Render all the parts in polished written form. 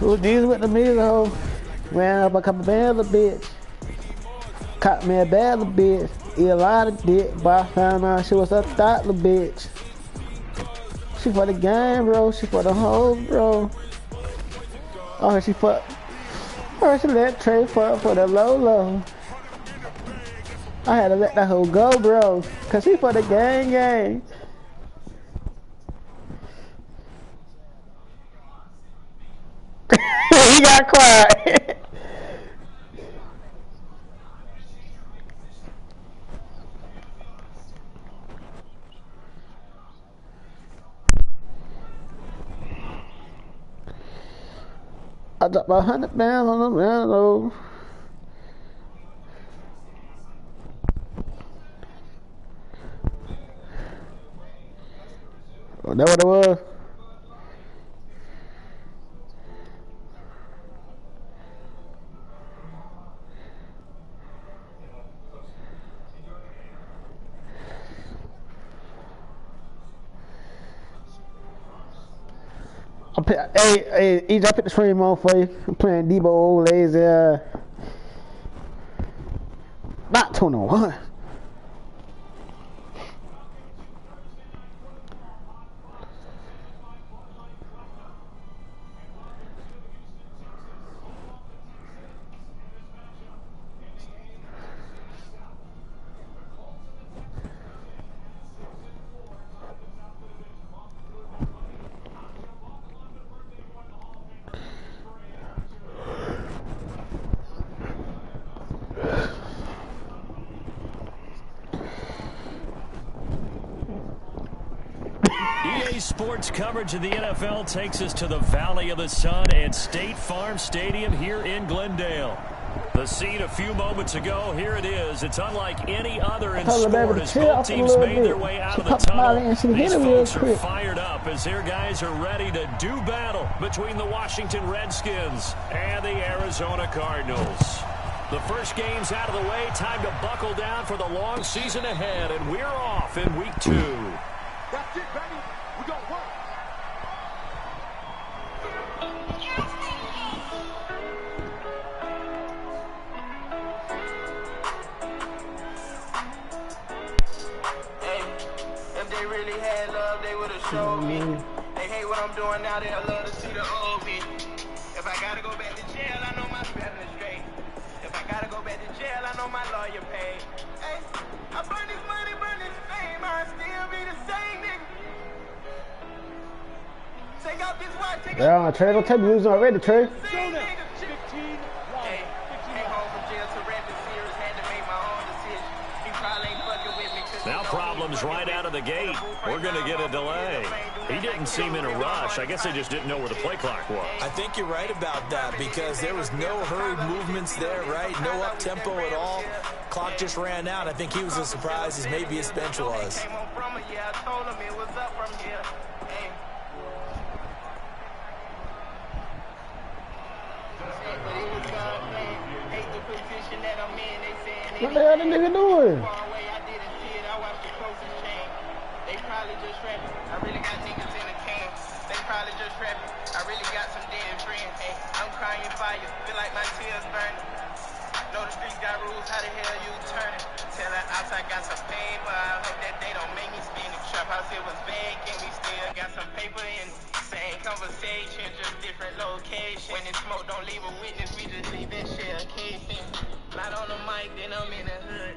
Who deals with the music hoe? Ran up a couple bands a bitch. Caught me a bad little bitch. Eat a lot of dick, but I found out she was a thought little bitch. She for the game, bro. She for the hoes, bro. Oh, she fuck. Oh, she let Trey fuck for the low. I had to let that hoe go, bro. Cause she for the gang. He got quiet. I dropped 100 pounds on the railroad. Oh, that what it was? Hey, Each, I put the stream on for you. I'm playing Debo old lazy. Not 21. Sports coverage of the NFL takes us to the Valley of the Sun and State Farm Stadium here in Glendale. The scene a few moments ago, here it is. It's unlike any other in sport as both teams made their way out of the tunnel. These folks are fired up as their guys are ready to do battle between the Washington Redskins and the Arizona Cardinals. The first game's out of the way. Time to buckle down for the long season ahead, and we're off in week 2. That's it, baby. We got work. Hey, if they really had love, they would have showed me. They hate what I'm doing now, they'll love to see the old me. If I gotta go back to jail, I know my family's straight. If I gotta go back to jail, I know my lawyer paid. Hey, I burn this money, burn this fame, I still be the same nigga. Yeah, on Trey, don't tell me you was already, Trey. Now problems right out of the gate. We're going to get a delay. He didn't seem in a rush. I guess they just didn't know where the play clock was. I think you're right about that because there was no hurried movements there, right? No up-tempo at all. Clock just ran out. I think he was as surprised as maybe his bench was. What the hell the nigga doing? They probably just rapping. I really got niggas in a can. They probably just rapping. I really got some dead friends. Hey, I'm crying fire. Feel like my tears burning. Know the streets got rules. How the hell you turning? Tell her outside got some paper. I hope that they don't make me spin it. Trap house it was vacant. We still got some paper in. Same conversation, just different location. When it's smoke, don't leave a witness. We just leave that shit a casing. Light on the mic, then I'm in the hood.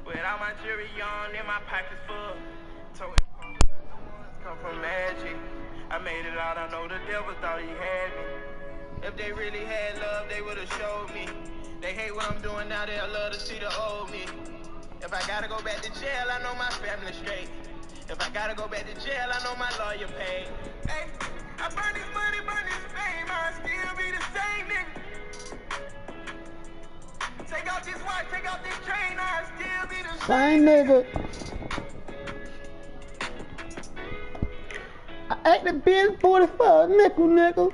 With all my jewelry on, and my pockets full. Come from magic. I made it out, I know the devil thought he had me. If they really had love, they would have showed me. They hate what I'm doing now, they'll love to see the old me. If I gotta go back to jail, I know my family's straight. If I gotta go back to jail, I know my lawyer paid. Hey, I burn this money, burn this fame, I still be the same nigga. Take out this watch, take out this train, I still be the same nigga. I ate the bitch 45 nickel.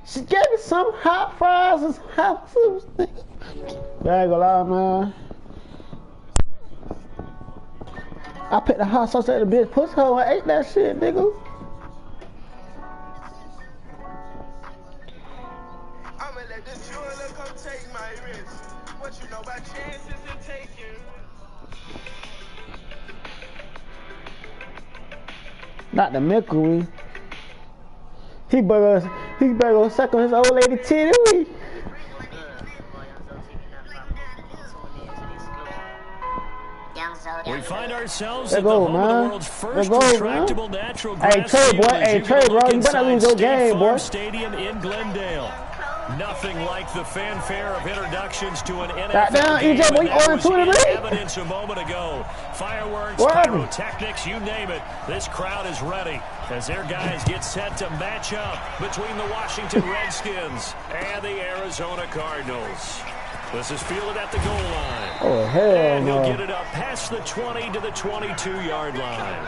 She gave me some hot fries and hot soup. I ain't gonna lie, man. I put the hot sauce at the bitch pussy hole and ate that shit, nigga. Not the Mercury. He better go suck on his old lady titty. We find ourselves at the home of the world's first retractable natural grass field. Hey, Trey, boy. Hey, Trey, bro. You better lose your game, boy. Stadium in Glendale. Nothing like the fanfare of introductions to an NFL Goddamn, game. EJ, boy, you ordered 2 to 3? Evidence a moment ago. Fireworks, pyrotechnics, you name it. This crowd is ready as their guys get set to match up between the Washington Redskins and the Arizona Cardinals. This is fielded at the goal line. Oh, hell and no. he'll get it up past the 20 to the 22-yard line.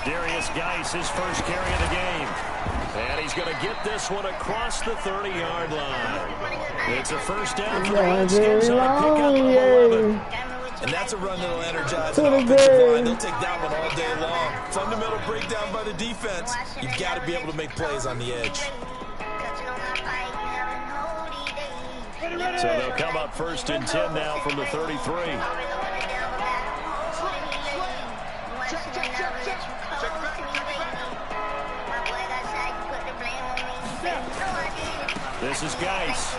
Darius Geis, his first carry of the game. And he's going to get this one across the 30-yard line. It's a first down for the Redskins on a pickup of 11. And that's a run that'll energize an offensive line. They'll take that one all day long. Fundamental breakdown by the defense. You've got to be able to make plays on the edge. So they'll come up first and 10 now from the 33. This is Geis.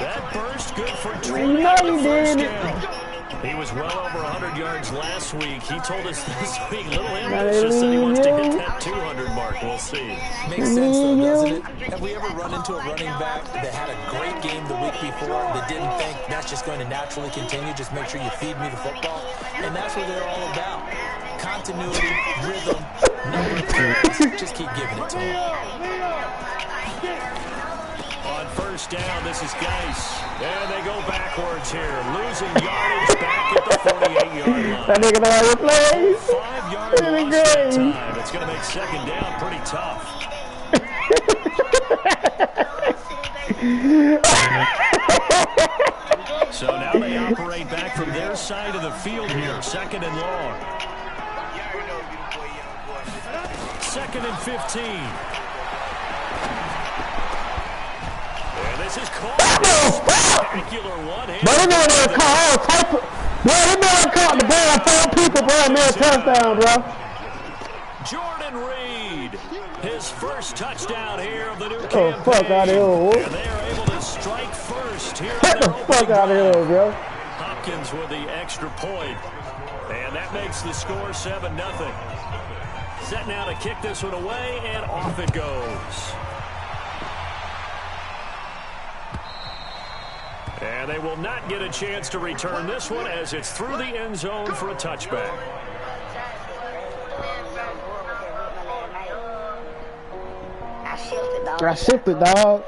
That burst good for 20 on the first down. He was well over 100 yards last week. He told us this week, little ambitious, that he wants to hit that 200 mark. We'll see. Makes sense, though, doesn't it? Have we ever run into a running back that had a great game the week before that didn't think that's just going to naturally continue? Just make sure you feed me the football. And that's what they're all about. Continuity, rhythm, number of carries. Just keep giving it to him. On first down, this is Geis. And they go backwards here. Losing yardage back at the 48-yard line. That nigga know how to play. 5-yard loss that time. It's going to make second down pretty tough. So now they operate back from their side of the field here. Second and long. Second and 15. And this is called spectacular one-hand. But he know they call all type of... Bro, he know they caught the ball 4 people, bro, and made a touchdown, bro. Jordan Reed, his first touchdown here of the new campaign. Oh, fuck out of here. And they are able to strike first here. Get the fuck out of here, bro. Hopkins with the extra point. And that makes the score 7-0. Set now to kick this one away, and off it goes. And they will not get a chance to return this one as it's through the end zone for a touchback. I shifted, dog.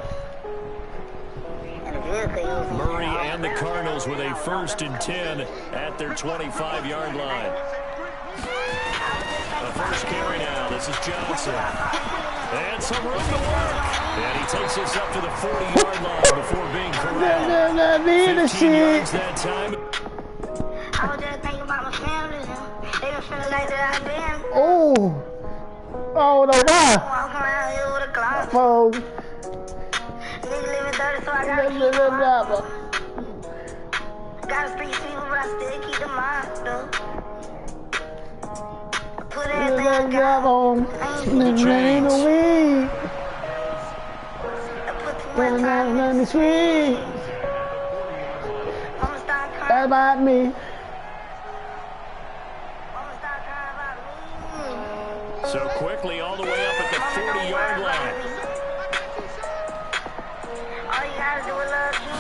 Murray and the Cardinals with a first and 10 at their 25-yard line. The first carry now. This is Johnson. And some room to work. And he takes this up to the 40-yard line before being corralled. 15 yards that time. I was just thinking about my family. They been feeling like that I've been. Oh. Oh, no, why? Walk around here with a Glock. Oh. Nigga living dirty, so I gotta keep the mind. Gotta speak to you, but I still keep the mind, though. Put everything I got on. The rain away. Put let me sweet. Mama start crying. That's about me. Mama start crying about me. So quickly all the way up at the 40-yard line. All you gotta do is love you.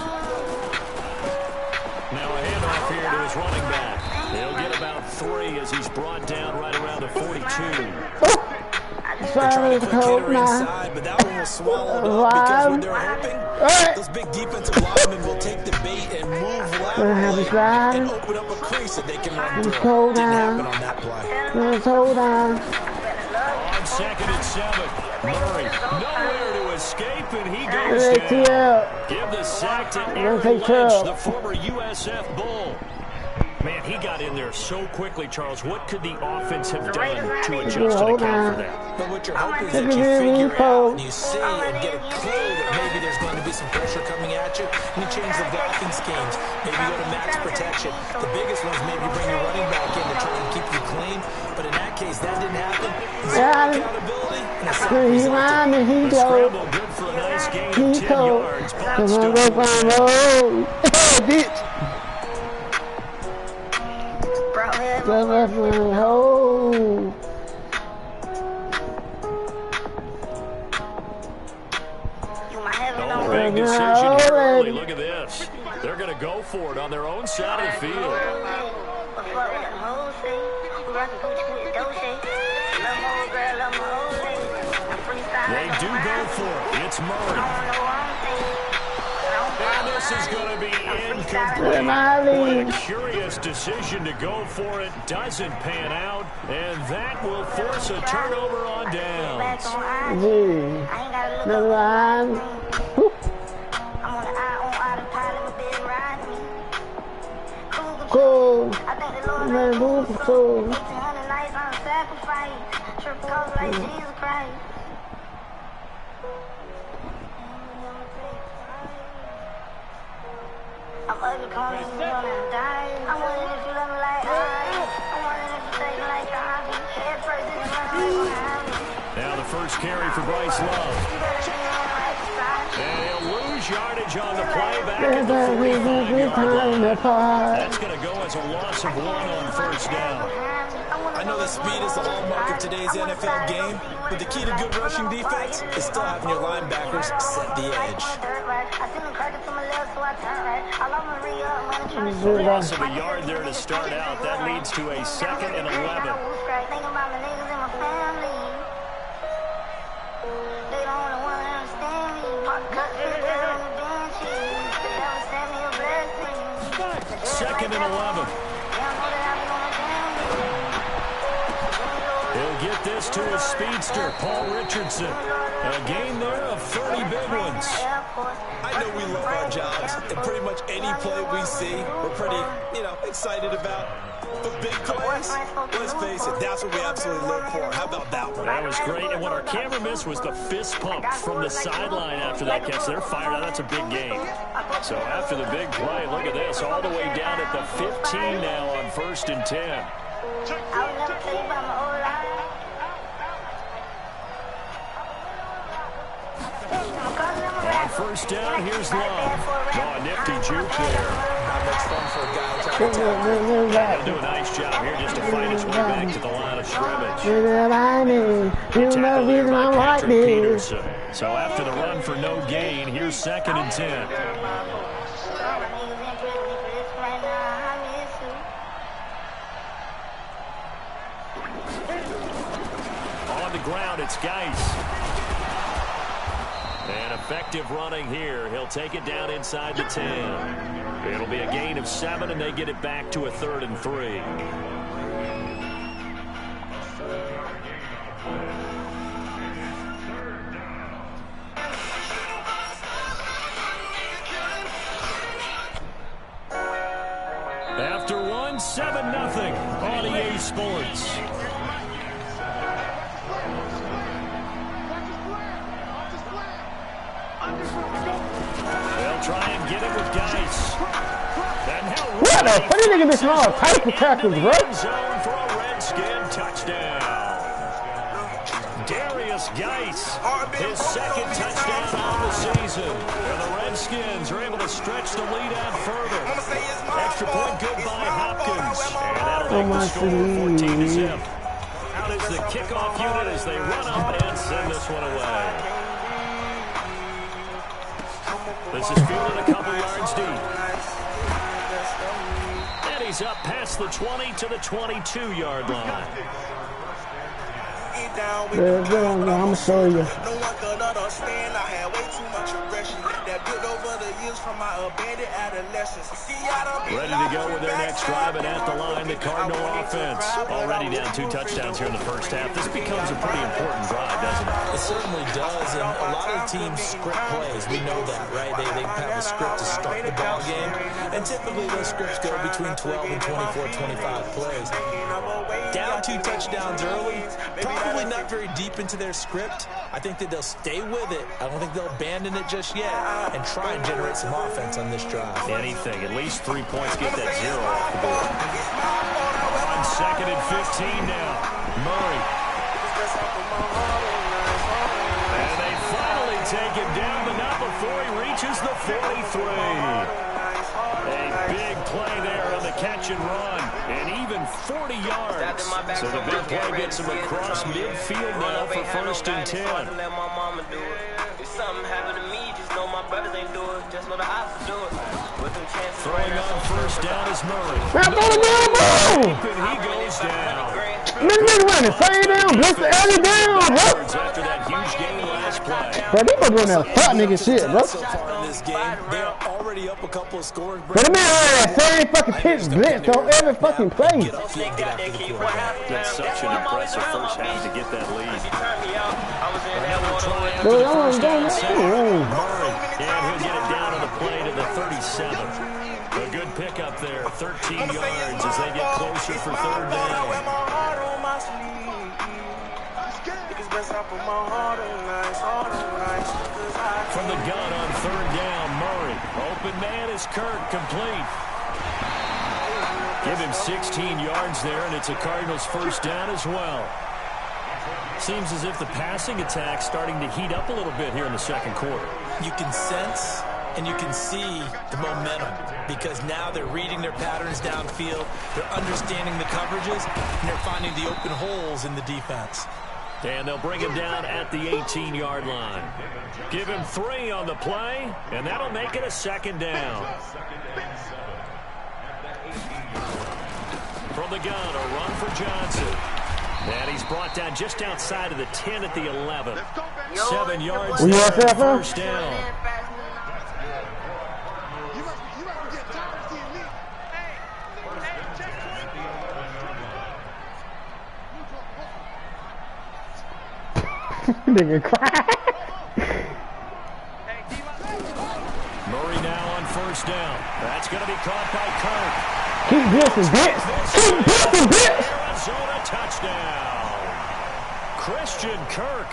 Now a handoff here to his running back. He'll get about 3 as he's brought down right around the 42. They're trying to put Gator inside, but that one was swallowed up because what they're hoping, those big defensive linemen will take the bait and move laterally and open up a crease that they can run through. Didn't happen on that play. Hold on. On 2nd and 7. Murray nowhere to escape, and he goes down. Give the sack to Aaron Lynch, the former USF Bull. Man, he got in there so quickly, Charles. What could the offense have done to adjust and account for that? But what you're hoping is that you figure out and you see and get a clue that maybe there's going to be some pressure coming at you, and you change the blocking schemes. Maybe go to max protection. The biggest ones maybe bring your running back in to try and keep you clean. But in that case, that didn't happen. Zero accountability. And a he the scramble good for a nice gain of 10 yards. Come on, go find road. Bitch. Hole. No big decision here early. Look at this. They're going to go for it on their own side of the field. They do go for it. It's Murray. And this is going to be incomplete. What a curious decision to go for it. Doesn't pan out. And that will force a turnover on downs. Another one. Cool. Cool. I'm ugly, calling you on and dying. I'm wondering if you love me like I. I'm wondering if you take me like the hobby. Head first in the run. Now the first carry for Bryce Love. And he'll lose yardage on the play back at the 45-yard line. That's going to go as a loss of 1 on first down. I know that speed is the hallmark of today's NFL game, but the key to good rushing defense is still having your linebackers set the edge. Loss of a yard there to start out. That leads to a 2nd and 11. Second and 11. He'll get this to his speedster, Paul Richardson. A gain there of 30 big ones. I know we love our jobs, and pretty much any play we see, we're pretty, excited about. But big plays, let's face it, that's what we absolutely look for. How about that one? That was great, and what our camera missed was the fist pump from the sideline after that catch. They're fired out. That's a big gain. So after the big play, look at this, all the way down at the 15 now on 1st and 10. On first down, here's Love. Oh, a nifty juke there. Not much fun for a guy trying to tackle. He'll do a nice job here just to fight his way back to the line of scrimmage. Patrick Peterson. So after the run for no gain, here's 2nd and 10. On the ground, it's Geis. And effective running here. He'll take it down inside the 10. It'll be a gain of 7, and they get it back to a 3rd and 3. After 1, 7-0 on EA Sports. They'll try and get it with Geis. What the? What do you think of this small type of tackles, bro? Zone for a Redskin touchdown. Darius Geis, his 2nd touchdown on the season. And the Redskins are able to stretch the lead out further. Extra point good by Hopkins. And that'll make the score 14-0. Out is the kickoff unit as they run up and send this one away. This is fielded a couple yards deep. And he's up past the 20 to the 22-yard line. I'm gonna show you. No one could understand. I had way too much aggression that built over the years from my abandoned adolescence. Ready to go with their next drive, and at the line, the Cardinal offense. Already down 2 touchdowns here in the first half. This becomes a pretty important drive, doesn't it? It certainly does, and a lot of teams script plays. We know that, right? They have a script to start the ball game, and typically those scripts go between 12 and 24, 25 plays. Down 2 touchdowns early, probably not very deep into their script. I think that they'll stay with it. I don't think they'll abandon it just yet and try and generate some offense on this drive. Anything, at least 3 points, get that 0 off the board. On 2nd and 15 now, Murray. And they finally take him down, but not before he reaches the 43. A big play there on the catch and run, and even 40 yards. So the big play gets him across midfield now for 1st and 10. Throwing on 1st down is Murray. And he goes down. Nigga running, say down, blitz the alley down, bro. After that huge game last play. Bro, they been doing that fuck nigga shit, bro. So far in this game, they are already up a couple of scores. But the man ran that same fucking pitch blitz on every fucking play. That's such an impressive first half to get that lead. Bro, I was doing that. Murray, and he'll get it down on the play to the 37. A good pickup there, 13 yards as they get closer for 3rd down. From the gun on 3rd down, Murray. Open man is Kirk, complete. Give him 16 yards there, and it's a Cardinals 1st down as well. Seems as if the passing attack's starting to heat up a little bit here in the 2nd quarter. You can sense and you can see the momentum because now they're reading their patterns downfield, they're understanding the coverages, and they're finding the open holes in the defense. And they'll bring him down at the 18-yard line. Give him 3 on the play, and that'll make it a 2nd down. From the gun, a run for Johnson. And he's brought down just outside of the 10 at the 11. 7 yards there, 1st down. Nigga cry. Murray now on 1st down. That's going to be caught by Kirk. Keep blitzing, bitch. Keep blitzing, bitch. Arizona touchdown. Christian Kirk,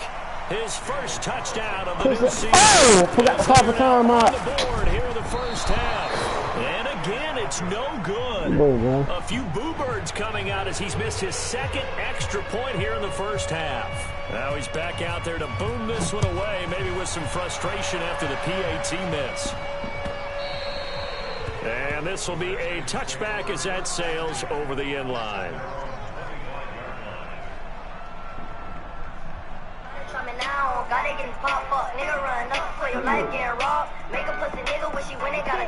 his 1st touchdown of the new season. Oh, forgot to call the time out. On the board here in the 1st half. And again, it's no good. A few boo birds coming out as he's missed his 2nd extra point here in the 1st half. Now he's back out there to boom this one away, maybe with some frustration after the PAT miss. And this will be a touchback as that sails over the end line.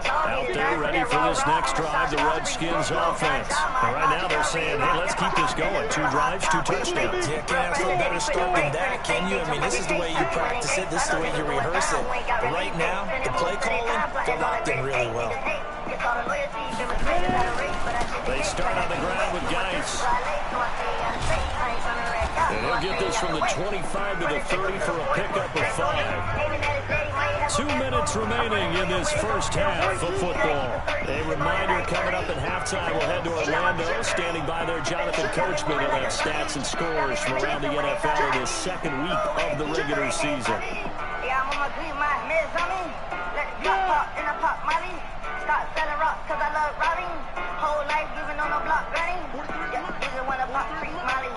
Out there ready for this next drive, the Redskins offense. And right now they're saying, hey, let's keep this going. 2 drives, 2 touchdowns. Yeah, can't ask for a better start than that, can you? I mean, this is the way you practice it. This is the way you rehearse it. But right now, the play calling, they're locked in really well. They start on the ground with Geis. And he'll get this from the 25 to the 30 for a pickup of 5. 2 minutes remaining in this 1st half of football. A reminder coming up at halftime, we'll head to Orlando. Standing by there, Jonathan Coachman will have stats and scores from around the NFL in his 2nd week of the regular season. Start selling rock cause I love robbing. Whole life giving on the block running. Yeah, this is when I pop free Molly.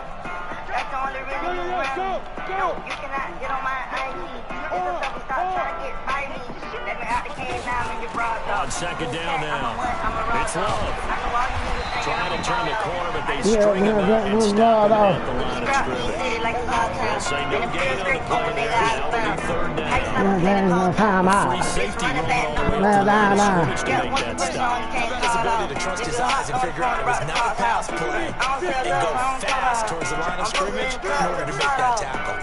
That's the only really you around me. No, you cannot get on my IG. It's a selfie, stop trying to get by me. Let me out the cage now, I'm in your broad dog. On 2nd down now. It's Love. Trying to turn the corner, but they string him out and stop him at the line of scrimmage. They'll say no gain on the play there. Now it'll be third down. Free safety rolling all the way up to the line of scrimmage to make that stop. His ability to trust his eyes and figure out it was not a pass play and go fast towards the line of scrimmage in order to make that tackle.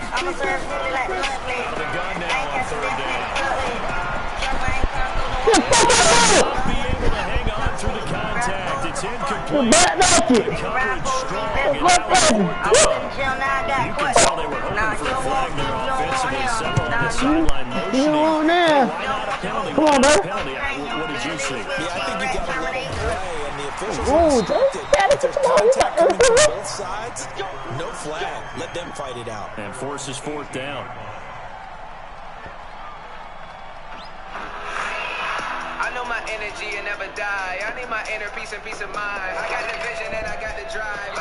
Out of the gun now on third down. Not be able to hang on through the contact. It's incomplete. The coverage strong. And now it's fourth down. You can tell they were hoping for a flag there offensively. Several on the sideline motioning. Why not a penalty? Come on, bro. What did you see? Yeah, I think you got to let him play, and the officials instructed if there's contact coming from both sides, no flag. Let them fight it out. And forces fourth down. I know my energy and never die. I need my inner peace and peace of mind. I got the vision and I got the drive.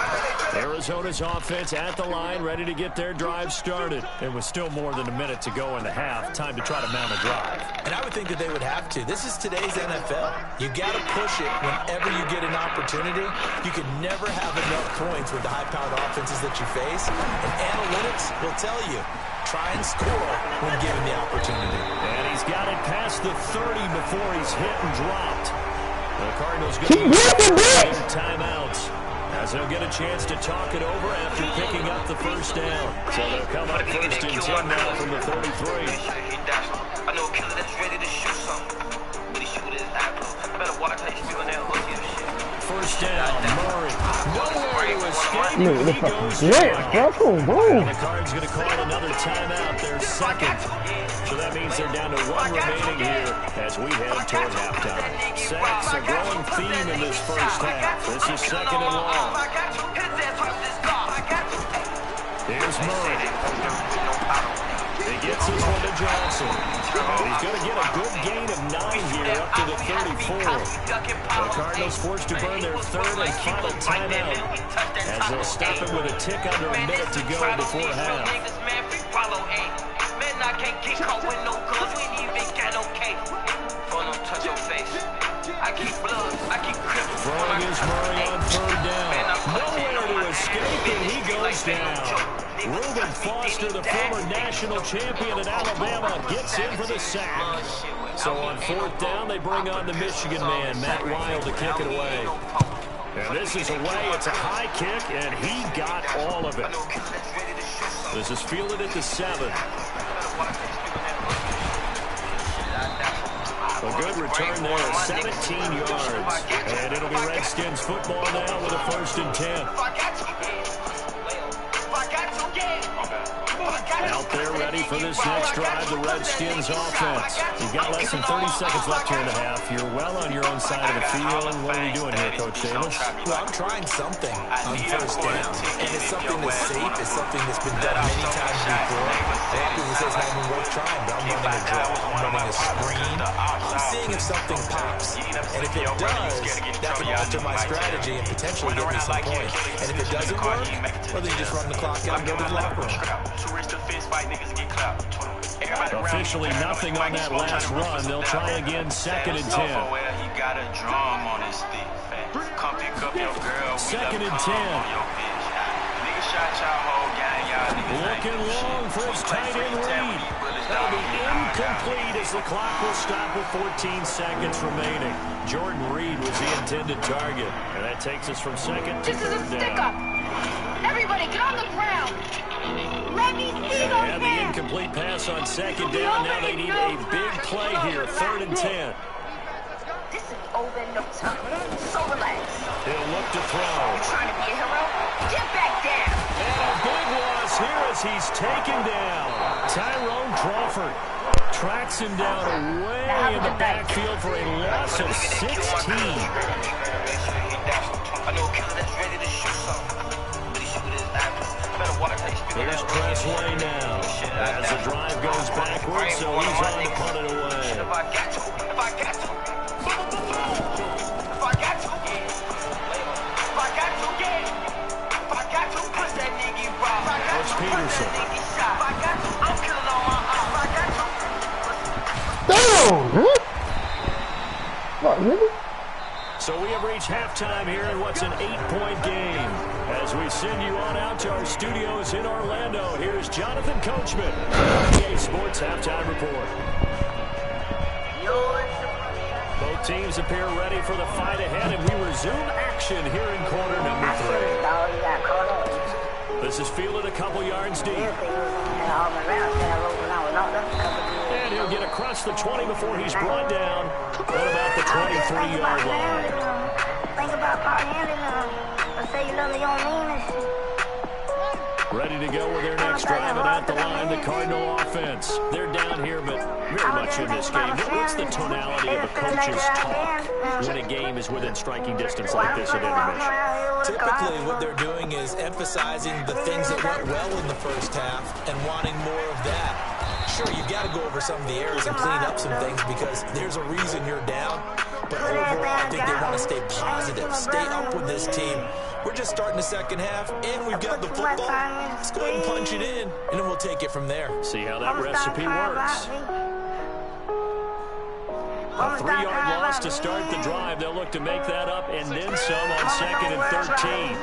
Arizona's offense at the line, ready to get their drive started. There was still more than a minute to go in the half. Time to try to mount a drive. And I would think that they would have to. This is today's NFL. You got to push it whenever you get an opportunity. You can never have enough points with the high-powered offenses that you face. And analytics will tell you, try and score when given the opportunity. And he's got it past the 30 before he's hit and dropped. The Cardinals going to use timeouts as they'll get a chance to talk it over after picking up the first down. So they'll come up first and 10 now from the 33. I know a killer that's ready to shoot something, but he shoot his apple. I better watch how he's feeling that hook and shit. First down, Murray. Nowhere to escape. He goes down. The Cards going to call another timeout, their second. So that means they're down to one remaining here as we head toward halftime. Sacks, a growing theme in this first half. This is second and long. Here's Murray. He gets this one to Johnson. He's going to get a good gain of 9 here up to the 34. The Cardinals forced to burn their third and final timeout as they'll stop him with a tick under a minute to go before half. I can't get caught with no guns. We ain't even got no cake. Phone don't touch your face. I keep blood. I keep cripples. Throwing is Murray on third down. Nowhere to escape, and he goes down. Reuben Foster, the former national champion at Alabama, gets in for the sack. So on fourth down, they bring on the Michigan man, Matt Wild, to kick it away. And this is away. It's a high kick, and he got all of it. This is fielded at the 7. A good return there, 17 yards. And it'll be Redskins football now with a first and 10. Out there ready for this next drive, the Redskins offense. You've got less than 30 seconds left here in the half. You're well on your own side of the field. What are we doing here, Coach Davis? Well, I'm trying something on first down. And it's something that's safe. It's something that's been done many times before. A lot of people say it's not even worth trying, but I'm running a draw. I'm running a screen. I'm seeing if something pops. And if it does, that can alter my strategy and potentially get me some points. And if it doesn't work, well, then you just run the clock out and go to the locker room. Officially nothing on that last run. They'll try again, second and 10. Second and 10. Looking long for his tight end Reed. That'll be incomplete as the clock will stop with 14 seconds remaining. Jordan Reed was the intended target. And that takes us from second to This is a third stick down. up. Everybody get on the ground. Let me see They those had the hands. incomplete pass on second down. Now they need a big play here. Third and 10. This is over no time. So relaxed. He'll look to throw. You trying to be a hero? Get back down. And a big loss here as he's taken down. Tyrone Crawford tracks him down way in the backfield for a loss of 16. Here's Presley now as the drive goes backwards, so he's on to punt it away. Coach Peterson. Damn, huh? What, really? reach halftime here in what's an 8-point game. As we send you on out to our studios in Orlando, here's Jonathan Coachman, PA Sports Halftime Report. Both teams appear ready for the fight ahead, and we resume action here in quarter number 3. This is fielded a couple yards deep. And he'll get across the 20 before he's brought down at about the 23-yard line. Think about partying. Let's say you love me, you don't mean this. Ready to go with their next drive, and at the line, the Cardinal offense. They're down here, but very much in this game. What's the tonality of a coach's talk when a game is within striking distance like this at intermission? Typically, what they're doing is emphasizing the things that went well in the first half and wanting more of that. Sure, you've got to go over some of the errors and clean up some things because there's a reason you're down. But overall, I think they want to stay positive, stay up with this team. We're just starting the second half, and we've got the football. Let's go ahead and punch it in, and then we'll take it from there. See how that recipe works. A 3-yard loss to start the drive. They'll look to make that up and then some on 2nd and 13.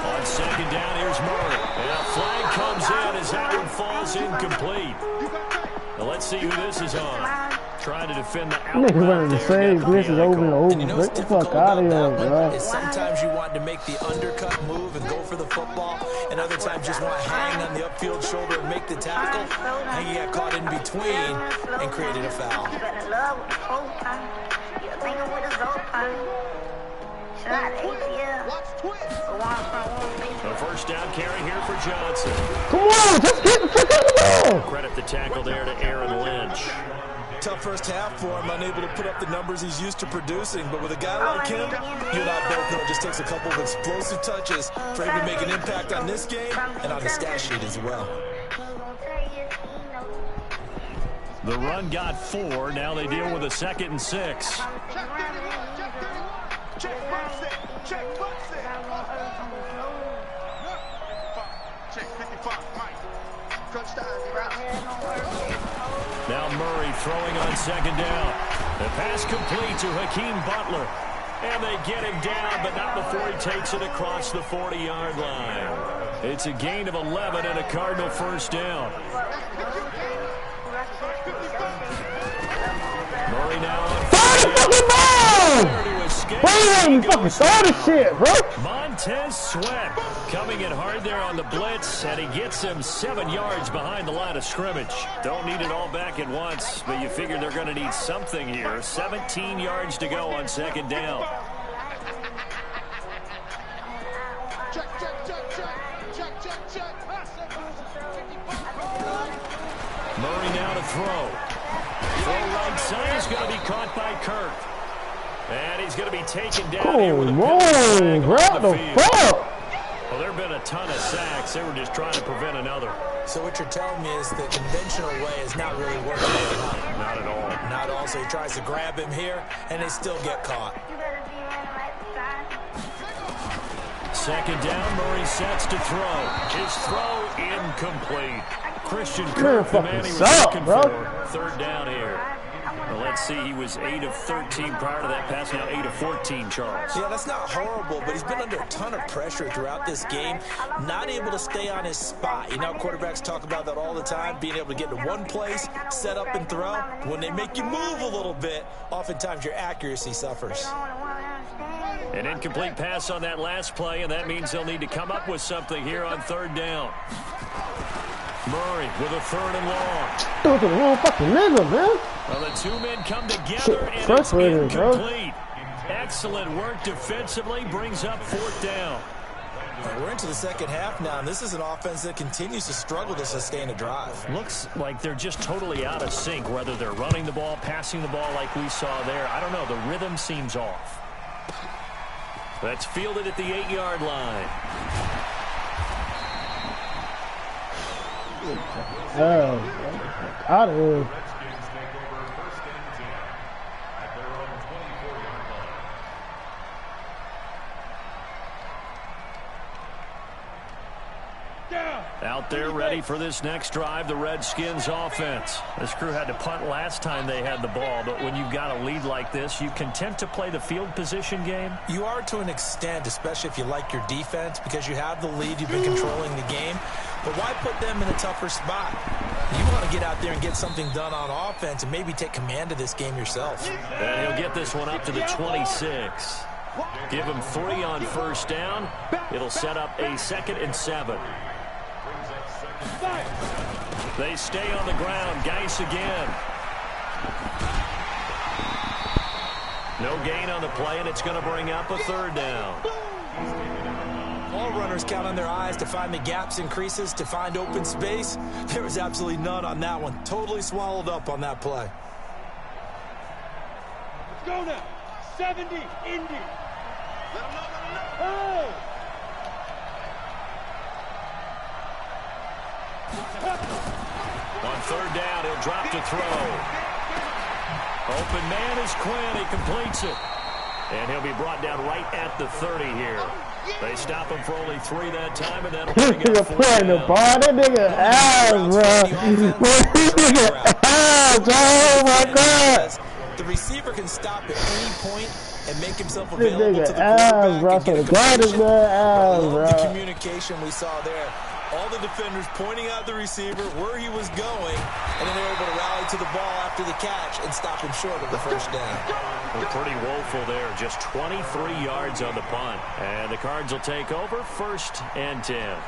On 2nd down, here's Murray. And a flag comes in as that one falls incomplete. Now let's see who this is on. Trying to defend the niggas running the same glitches over and over. Get the fuck out of here, bro. Sometimes you want to make the undercut move and go for the football, and other times just want to hang on the upfield shoulder and make the tackle, and you get caught in between and created a foul. A first down carry here for Johnson. Come on, just get the fuck out of the ball. Credit the tackle there to Aaron Lynch. Tough first half for him, unable to put up the numbers he's used to producing. But with a guy like him, you and I both know it just takes a couple of explosive touches for him to make an impact on this game and on the stat sheet as well. The run got 4. Now they deal with a 2nd and 6. Now Murray throwing on 2nd down. The pass complete to Hakeem Butler. And they get him down, but not before he takes it across the 40-yard line. It's a gain of 11 and a Cardinal first down. Murray now on fucking started shit, bro. Montez Sweat coming in hard there on the blitz, and he gets him 7 yards behind the line of scrimmage. Don't need it all back at once, but you figure they're going to need something here. 17 yards to go on 2nd down. Murray now to throw. Throw right side is going to be caught by Kirk. And he's going to be taken down here with a penalty flag on the field. Well, there have been a ton of sacks. They were just trying to prevent another. So what you're telling me is the conventional way is not really working. Not at all. Not at all. So he tries to grab him here, and they still get caught. 2nd down, Murray sets to throw. His throw incomplete. Christian Kirk, the man he was looking for. 3rd down here. Well, let's see, he was 8 of 13 prior to that pass, now 8 of 14, Charles. Yeah, that's not horrible, but he's been under a ton of pressure throughout this game, not able to stay on his spot. You know, quarterbacks talk about that all the time, being able to get to one place, set up and throw. When they make you move a little bit, oftentimes your accuracy suffers. An incomplete pass on that last play, and that means they'll need to come up with something here on 3rd down. Murray with a 3rd and long. Those are the wrong fucking nigga, man. Well, the two men come together, and it's incomplete. Excellent work defensively, brings up 4th down. We're into the second half now, and this is an offense that continues to struggle to sustain a drive. Looks like they're just totally out of sync, whether they're running the ball, passing the ball like we saw there. I don't know. The rhythm seems off. That's fielded at the 8-yard line. Out of here. Out there ready for this next drive, the Redskins offense. This crew had to punt last time they had the ball, but when you've got a lead like this, you content to play the field position game? You are to an extent, especially if you like your defense, because you have the lead, you've been controlling the game. But why put them in a tougher spot? You want to get out there and get something done on offense and maybe take command of this game yourself. And he'll get this one up to the 26. Give him 3 on first down. It'll set up a 2nd and 7. They stay on the ground. Geis again. No gain on the play, and it's going to bring up a 3rd down. All runners count on their eyes to find the gaps and creases, to find open space. There was absolutely none on that one. Totally swallowed up on that play. Let's go now. 70, Indy. Let him know. Oh! On 3rd down, he'll drop to throw. Open man is Quinn. He completes it. And he'll be brought down right at the 30 here. They stop him for only 3 that time, and that'll bring up 4 down. The ball. That nigga ass, bro. Oh my God. The receiver can stop at any point and make himself available to the quarterback. Bro, so the guard is the communication we saw there. All the defenders pointing out the receiver where he was going, and then they were able to rally to the ball after the catch and stop him short of the first down. Well, pretty woeful there. Just 23 yards on the punt. And the Cards will take over 1st and 10.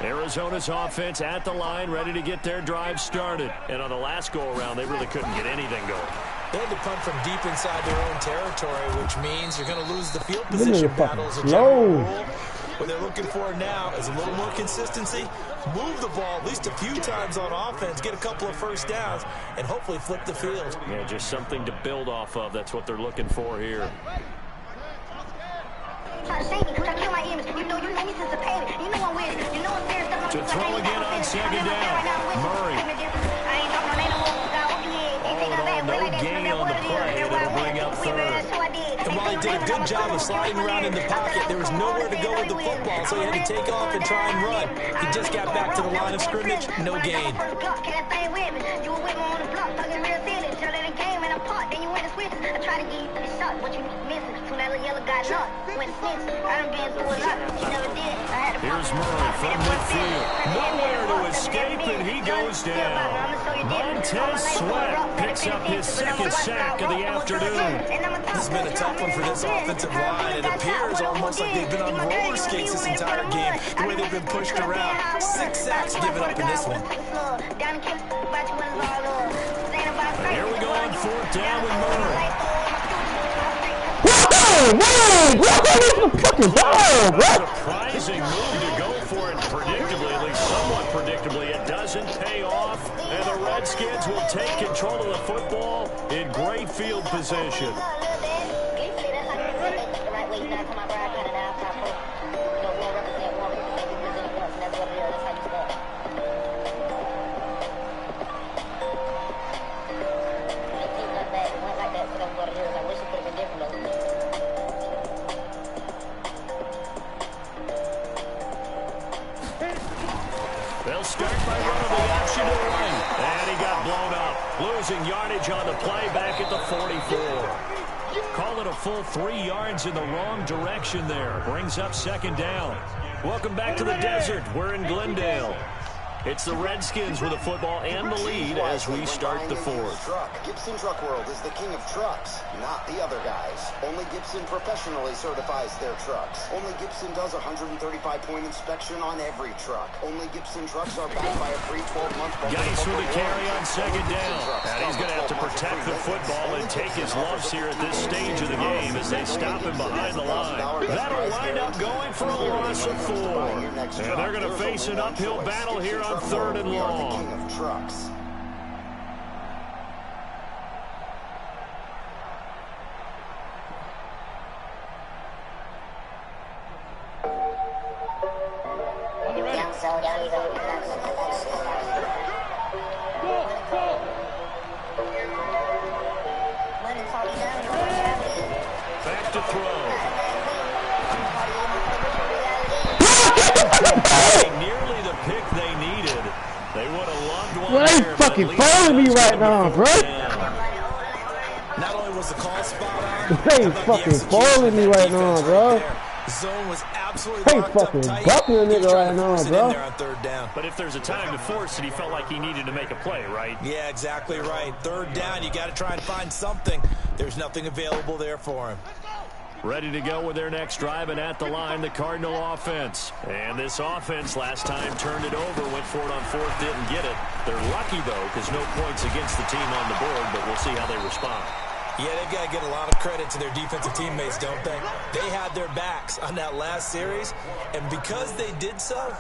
Arizona's offense at the line, ready to get their drive started. And on the last go-around, they really couldn't get anything going. They had to punt from deep inside their own territory, which means you're going to lose the field position battle as a general rule. What they're looking for now is a little more consistency, move the ball at least a few times on offense, get a couple of first downs, and hopefully flip the field. Yeah, just something to build off of. That's what they're looking for here. To throw again on 2nd down. Murray. No gain on the play, and it'll bring up 3rd. And while he did a good job of sliding around in the pocket, there was nowhere to go with the football, so he had to take off and try and run. He just got back to the line of scrimmage, no gain. Here's Murray from midfield. Nowhere to escape, and he goes down. Montez Sweat picks up his 2nd sack of the afternoon. This has been a tough one for this offensive line. It appears almost like they've been on roller skates this entire game, the way they've been pushed around. 6 sacks given up in this one. Here we go on 4th down with Murray. Surprising move to go for it predictably, at least somewhat predictably. It doesn't pay off, and the Redskins will take control of the football in great field position. They'll start by running the option to the right. And he got blown up. Losing yardage on the play back at the 44. Call it a full 3 yards in the wrong direction there. Brings up 2nd down. Welcome back to the desert. We're in Glendale. It's the Redskins with the football and the lead as we start the 4th. Gibson Truck World is the king of trucks, not the other guys. Only Gibson professionally certifies their trucks. Only Gibson does a 135-point inspection on every truck. Only Gibson trucks are backed by a free 12-month... Geis with a carry on 2nd down. And he's going to have to protect the football and take his lumps here at this stage of the game as they stop him behind the line. That'll wind up going for a loss of 4. And they're going to face an uphill battle here on 3rd and long. Back to throw. there. fucking following me right now, bro. Not only was the call spot on, They fucking following me right now, bro. Zone was absolutely They locked up fucking tight. bucking a He was nigga trying right to now, force it in bro. there on third down. But if there's a time to force it, he felt like he needed to make a play, right? Yeah, exactly right. Third down, you got to try and find something. There's nothing available there for him. Ready to go with their next drive, and at the line, the Cardinal offense. And this offense last time turned it over, went for it on fourth, didn't get it. They're lucky, though, because no points against the team on the board, but we'll see how they respond. Yeah, they've got to get a lot of credit to their defensive teammates, don't they? They had their backs on that last series, and because they did so,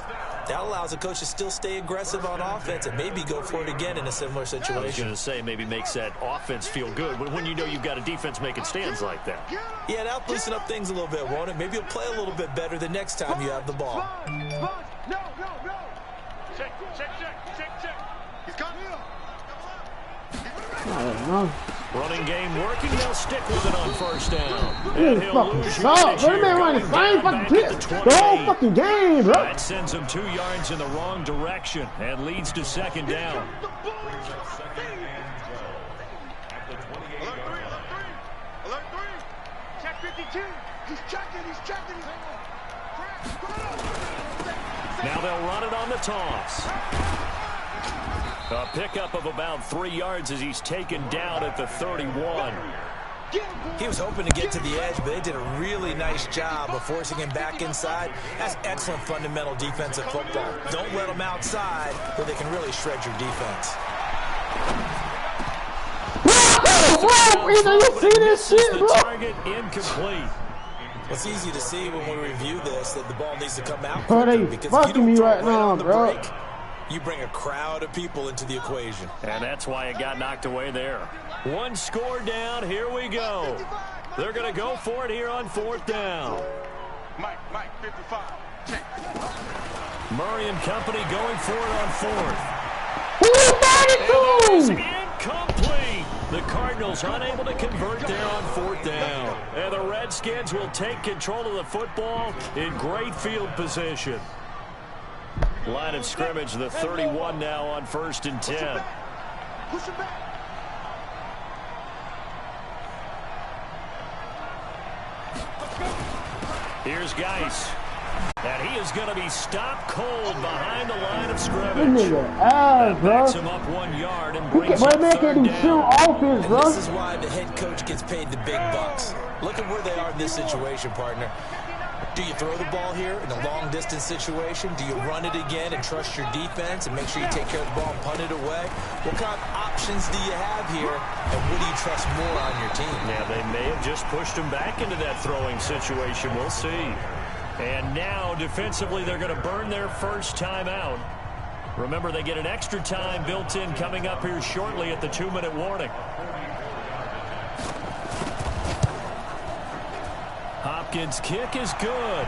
that allows the coach to still stay aggressive on offense and maybe go for it again in a similar situation. I was going to say, maybe makes that offense feel good when you know you've got a defense making stands like that. Yeah, that'll loosen up things a little bit, won't it? Maybe you'll play a little bit better the next time you have the ball. No. Check. He's coming. I don't know. Running game working, they'll stick with it on first down. Dude, fucking suck. Bro, man running the same fucking clip the whole fucking game, bro. That sends him 2 yards in the wrong direction and leads to second down. Alert 3. Check 52. He's checking. Now they'll run it on the toss. A pickup of about 3 yards as he's taken down at the 31. He was hoping to get to the edge, but they did a really nice job of forcing him back inside. That's excellent fundamental defensive football. Don't let them outside where they can really shred your defense. Whoa, you see this shit, bro? Target incomplete. It's easy to see when we review this that the ball needs to come out Bro, they because fucking if you don't me throw right it now, on the bro. break, you bring a crowd of people into the equation. And that's why it got knocked away there. One score down. Here we go. They're going to go for it here on fourth down. Mike, 55. Check. Murray and company going for it on fourth. Who It's is incomplete. The Cardinals unable to convert there on fourth down. And the Redskins will take control of the football in great field position. Line of scrimmage, the 31 now on 1st and 10. Push him back. Here's Geis. And he is going to be stopped cold behind the line of This scrimmage. nigga ass, bro. Backs him up 1 yard and brings Boy, up man can't third even shoot down. offense, And bro. this is why the head coach gets paid the big bucks. Look at where they are in this situation, partner. Do you throw the ball here in a long-distance situation? Do you run it again and trust your defense and make sure you take care of the ball and punt it away? What kind of options do you have here, and what do you trust more on your team? Yeah, they may have just pushed him back into that throwing situation. We'll see. And now, defensively, they're going to burn their first time out. Remember, they get an extra time built in coming up here shortly at the 2-minute warning. Hopkins' kick is good.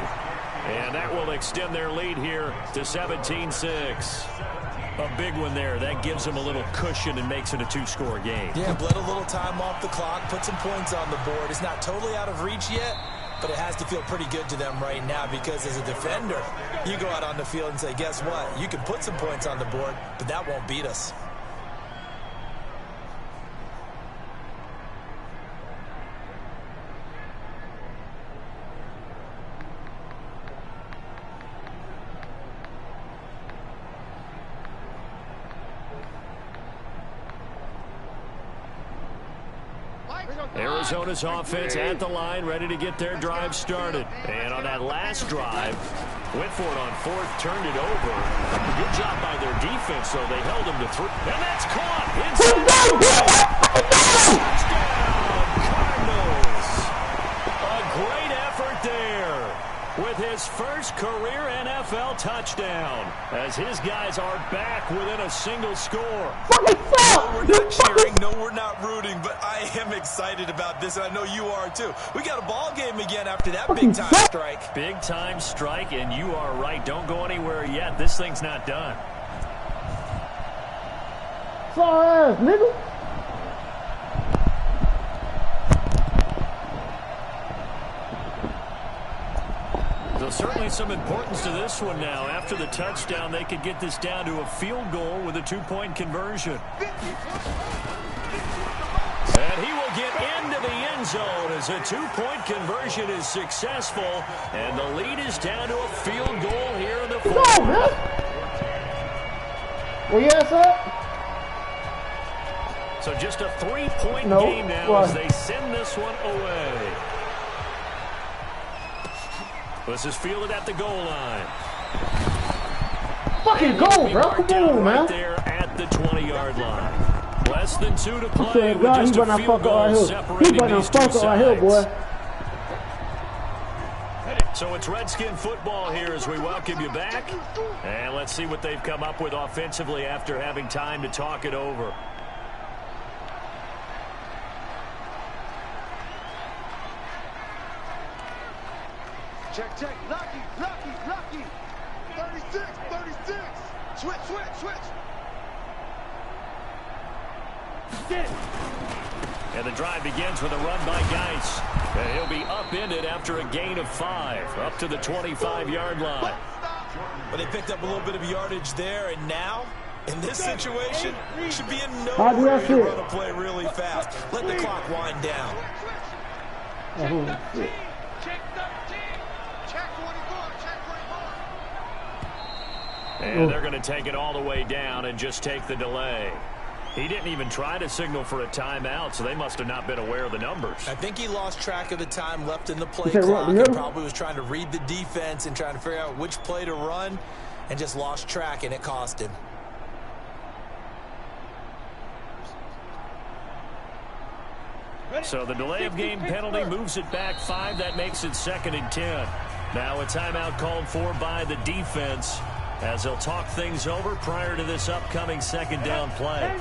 And that will extend their lead here to 17-6. A big one there. That gives them a little cushion and makes it a 2-score game. Yeah, bled a little time off the clock, put some points on the board. It's not totally out of reach yet, but it has to feel pretty good to them right now because as a defender, you go out on the field and say, guess what? You can put some points on the board, but that won't beat us. Arizona's offense at the line, ready to get their drive started. And on that last drive, went for it on fourth, turned it over. Good job by their defense, though. They held him to 3. And that's caught. Inside. Cardinals. A great effort there with his first career NFL touchdown as his guys are back within a single score. No, we're not cheering. No, we're not rooting, but I am excited about this, and I know you are too. We got a ball game again after that big-time strike. Big-time strike, and you are right. Don't go anywhere yet. This thing's not done. Sorry ass, nigga. They'll certainly some importance to this one now. After the touchdown, they could get this down to a field goal with a 2-point conversion. And he will get into the end zone as a 2-point conversion is successful. And the lead is down to a field goal here in the fourth. Come on, man. Well, yes, sir. So just a 3-point game now as they send this one away. This is fielded at the goal line. Fucking goal, bro. Come on, man. Right there at the 20-yard line. Less than 2 to play with God, just a field goal separating these two sides. Here, boy. So it's Redskin football here as we welcome you back. And let's see what they've come up with offensively after having time to talk it over. Check. Lucky. 36. Switch. And the drive begins with a run by Geis. And he'll be upended after a gain of 5, up to the 25-yard line. But they picked up a little bit of yardage there, and now, in this situation, should be in no hurry to run a play really fast. Let the clock wind down. Check 13. Check 24. And they're going to take it all the way down and just take the delay. He didn't even try to signal for a timeout, so they must have not been aware of the numbers. I think he lost track of the time left in the play clock and probably was trying to read the defense and trying to figure out which play to run and just lost track, and it cost him. So the delay of game penalty moves it back 5. That makes it 2nd and 10. Now a timeout called for by the defense as they'll talk things over prior to this upcoming 2nd down play.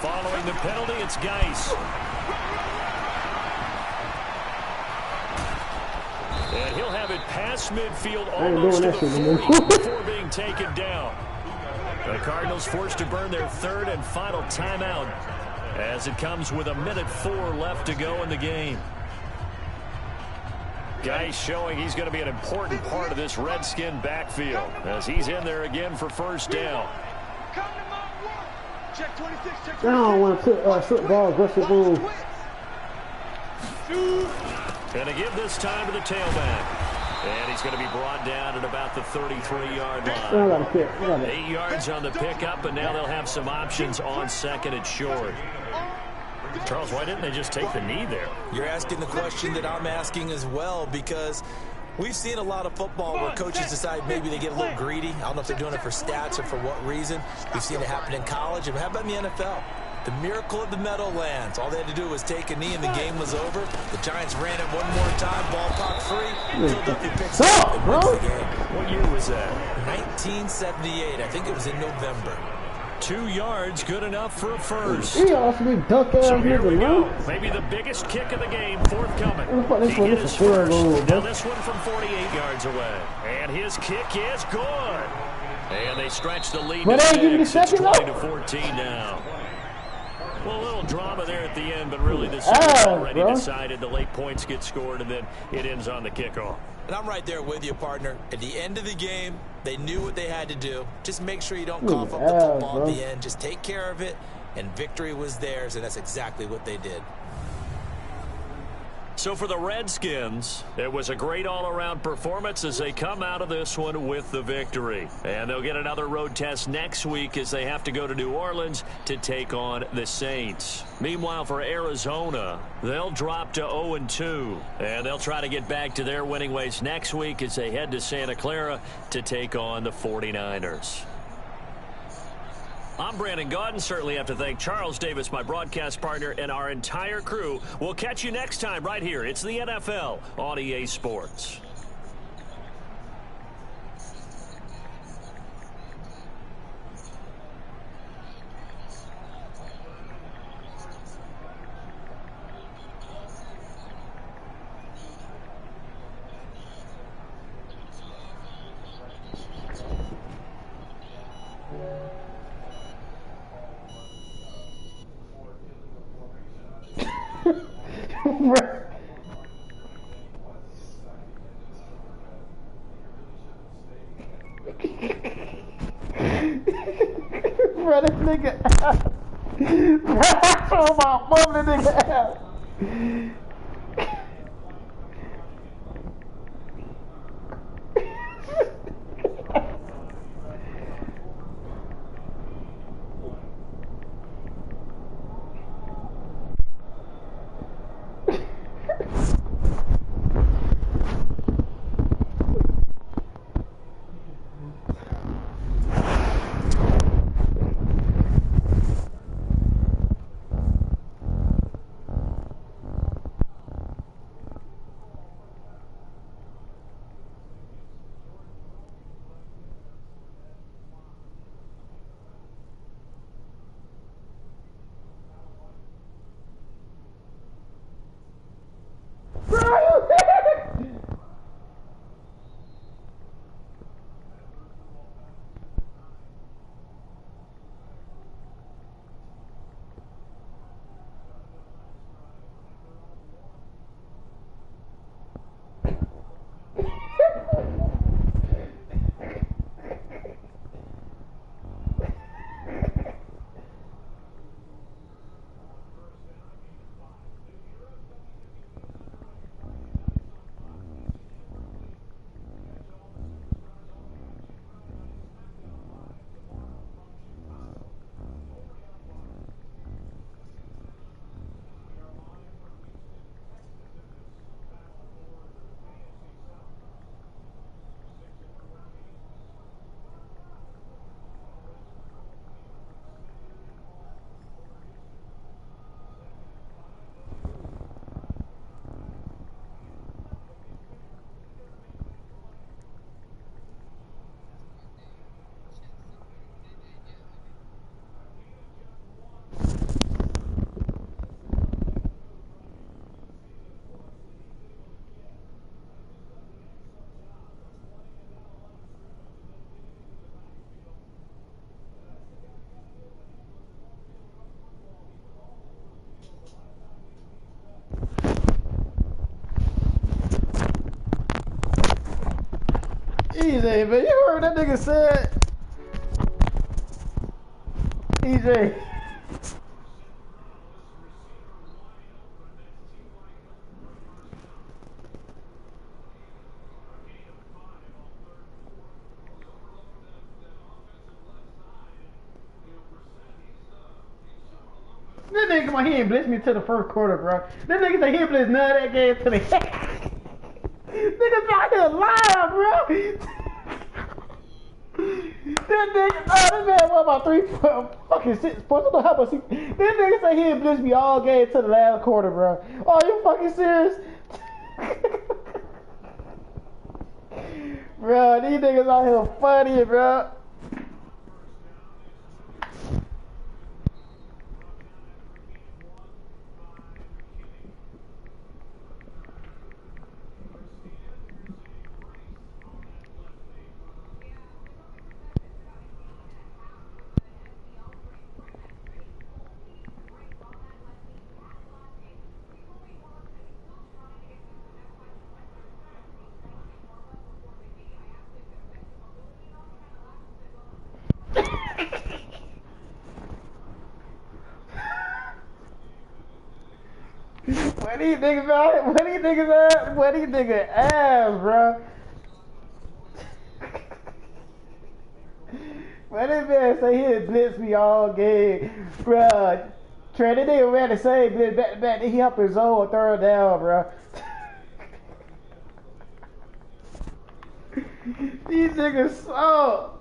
Following the penalty, it's Geis. And he'll have it past midfield almost to the 40 before being taken down. The Cardinals forced to burn their 3rd and final timeout as it comes with 1:04 left to go in the game. Geis showing he's going to be an important part of this Redskin backfield as he's in there again for 1st down. Check 26. I don't want to put football versus ball. Going to give this time to the tailback. And he's going to be brought down at about the 33-yard line. 8 yards on the pickup, and now they'll have some options on 2nd and short. Charles, why didn't they just take the knee there? You're asking the question that I'm asking as well, because we've seen a lot of football where coaches decide maybe they get a little greedy. I don't know if they're doing it for stats or for what reason. We've seen it happen in college. And how about in the NFL? The miracle of the Meadowlands. All they had to do was take a knee and the game was over. The Giants ran it one more time. Ball caught free. Philadelphia picks it up and wins the game. What year was that? 1978. I think it was in November. 2 yards, good enough for a first. He also duck out So here here we to go. run. Maybe the biggest kick of the game forthcoming. This He one hit is his a field first. goal, Now bro. this one from 48 yards away. And his kick is good. And they stretch the lead But to they give me 6. It's second 20 to 14 now. Well, a little drama there at the end, but really this is already decided. The late points get scored, and then it ends on the kickoff. And I'm right there with you, partner. At the end of the game, they knew what they had to do. Just make sure you don't cough up the football at the end. Just take care of it, and victory was theirs, and that's exactly what they did. So for the Redskins, it was a great all-around performance as they come out of this one with the victory. And they'll get another road test next week as they have to go to New Orleans to take on the Saints. Meanwhile, for Arizona, they'll drop to 0-2. And they'll try to get back to their winning ways next week as they head to Santa Clara to take on the 49ers. I'm Brandon Gaudin. Certainly have to thank Charles Davis, my broadcast partner, and our entire crew. We'll catch you next time right here. It's the NFL on EA Sports. Bro, this nigga out. Bro, I told my mom this nigga out. EJ, man, you heard that nigga said? EJ. That nigga come on, he ain't blitz me to the first quarter, bro. That nigga say he ain't blitz none of that game to the niggas out here lying, bro. That nigga, oh, this man won about 3 fucking 6 points. What the hell was he? That nigga say he ain't blitz me all game to the last quarter, bro. Oh, you fucking serious? Bro, these niggas out here funny, bro. Where these niggas at? Where these niggas at? Where these niggas ass, bro? Where this man say he had blitz me all game, bro? Trey, that nigga ran the same blitz back to back. He helped his own third down, bro. These niggas suck.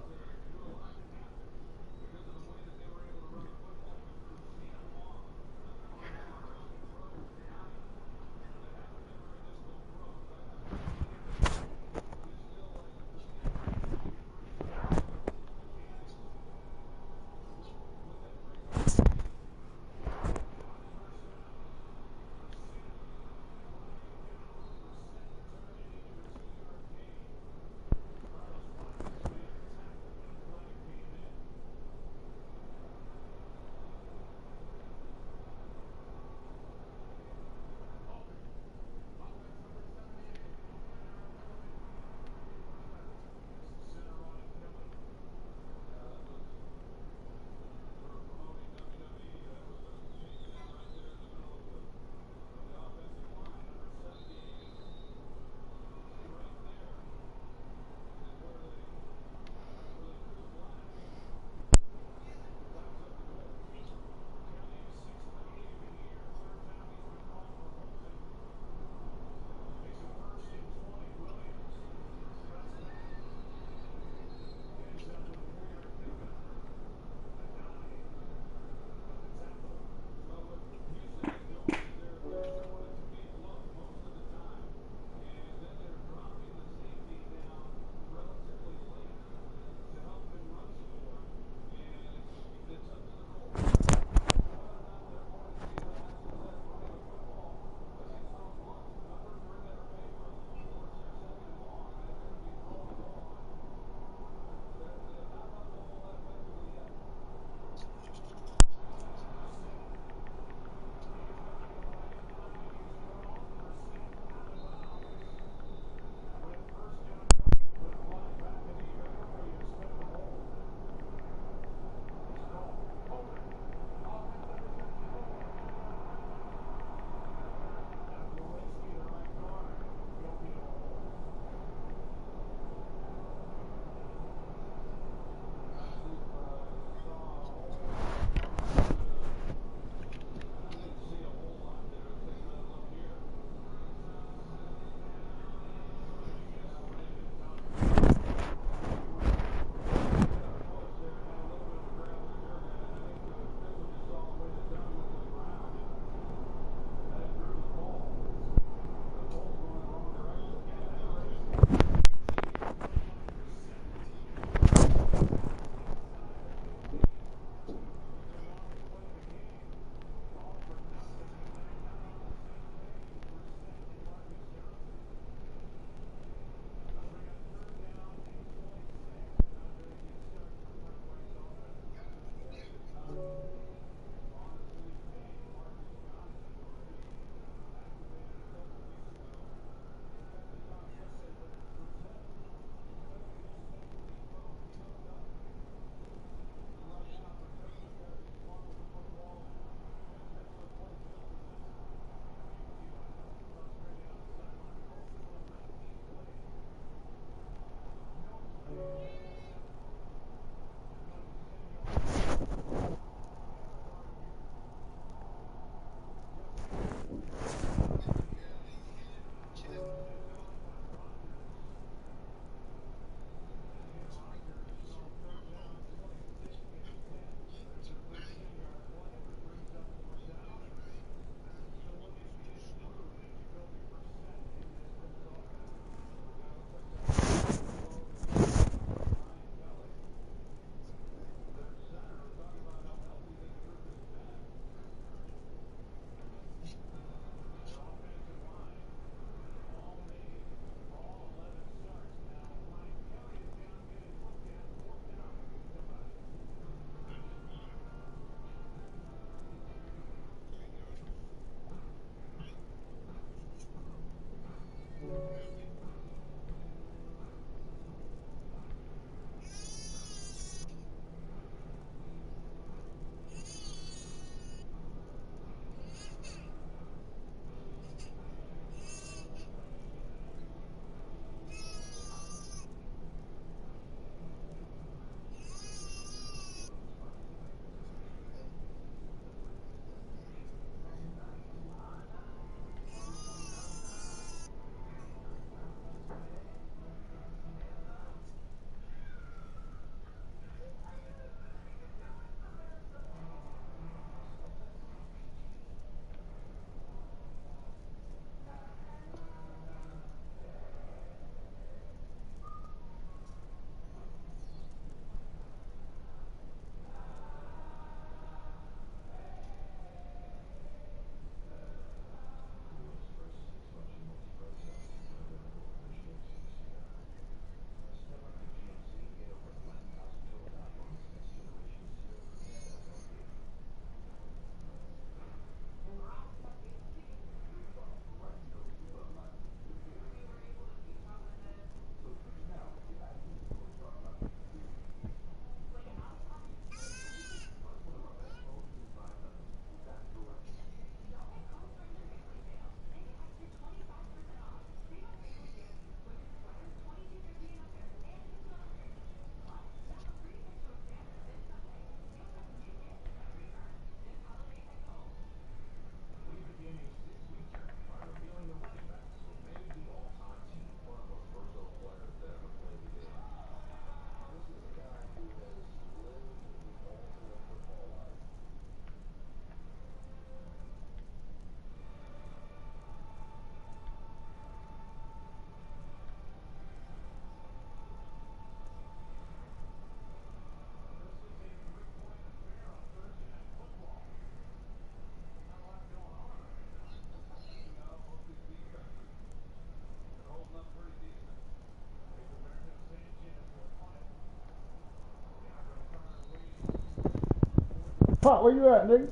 Pop, where you at, nigga?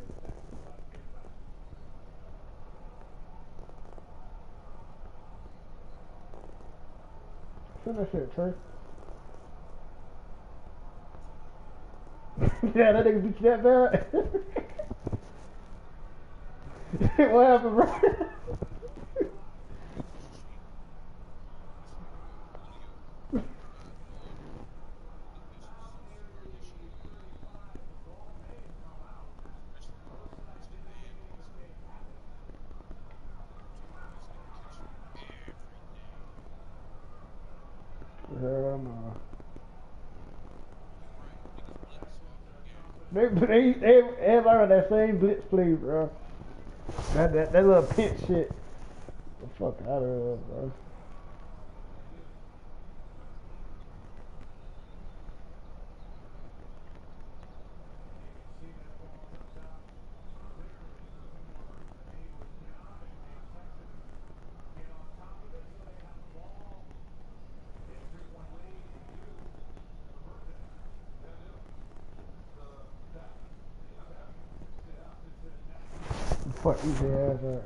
Send that shit, Trey. Yeah, that nigga beat you that bad. What happened, bro? Hell no. Everybody on that same blitz play, bro. That little pinch shit. The fuck out of here, bro. Fuck these ass up.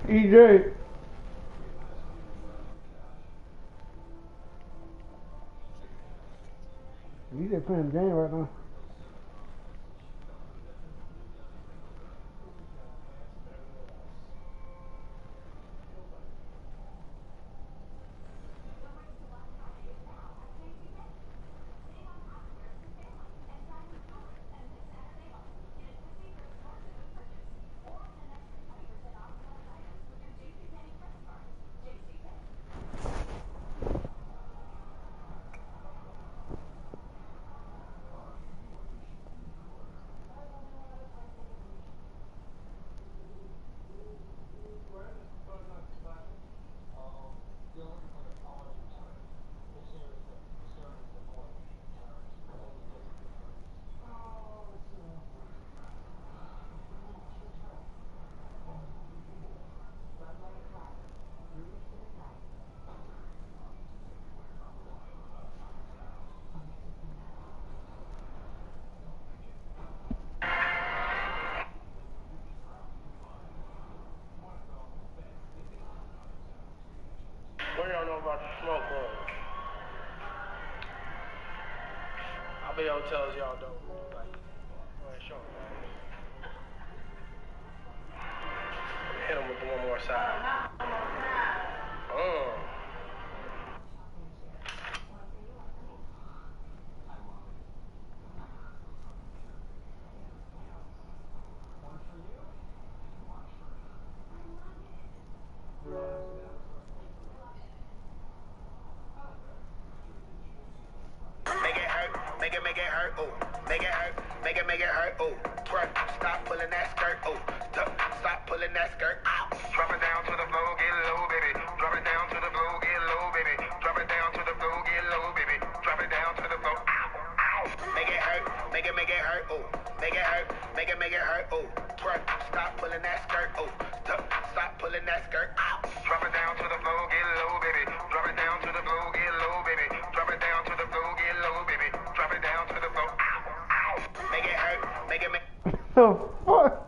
EJ. EJ playing the game right now. What y'all know about the smoke room? I'll be able to tell y'all don't. Like, go ahead, show them. Hit him with the one more side. Make it hurt, oh. Make it hurt, make it hurt, oh. Twerk, stop pulling that skirt, oh. Stop pulling that skirt, ow. Drop it down to the floor, get low, baby. Drop it down to the floor, get low, baby. Drop it down to the floor, get low, baby. Drop it down to the floor, ow, ow. Make it hurt, make it hurt, oh. Make it hurt, make it hurt, oh. Twerk, stop pulling that skirt, oh. Stop pulling that skirt, ow. Drop it down to the floor, get low, baby. Drop it down to the floor, get low, baby. Drop it down to the floor, get low, baby. Drop it down to the floor, ow, ow. Make it hurt, make it. The fuck?